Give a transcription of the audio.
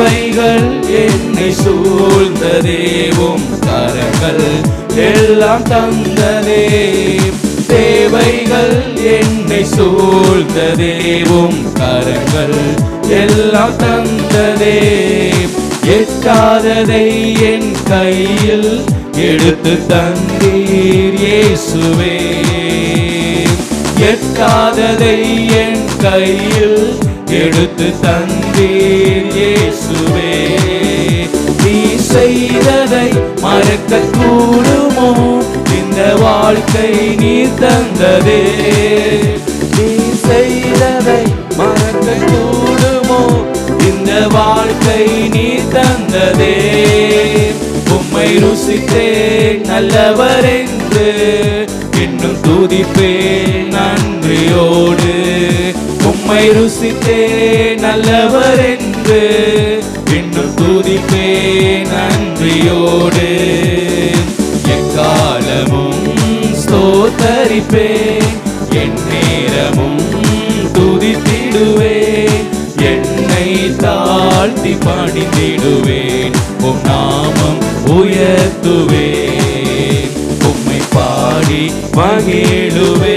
தேவைகள் என்னை சூழ்ந்ததேவும் கரங்கள் எல்லாம் தந்ததே. தேவைகள் என்னை சூழ்ந்ததேவும் கரங்கள் எல்லாம் தந்ததே. எட்டாததை என் கையில் எடுத்து தந்தீர் இயேசுவே. எட்டாததை என் கையில் எடுத்து தந்தீர் இயேசுவே. நீ செய்ததை மறக்க கூடுமோ? இந்த வாழ்க்கை நீ தந்ததே. நீ செய்ததை மறக்க கூடுமோ? இந்த வாழ்க்கை நீ தந்ததே. உம்மை ருசித்தேன் நல்லவர் என்று இன்னும் துதிப்பேன் நன்றியோடு. உம்மை ருசித்தேன் நல்லவர் என்று இன்னும் துதிப்பேன் நன்றியோடு. எக்காலமும் ஸ்தோத்தரிப்பேன், என் நேரமும் துதித்திடுவேன். என்னை தாழ்த்தி பணிந்திடுவேன், உம் நாமம் உயர்த்துவேன். உம்மை பாடி மகிழுவேன்.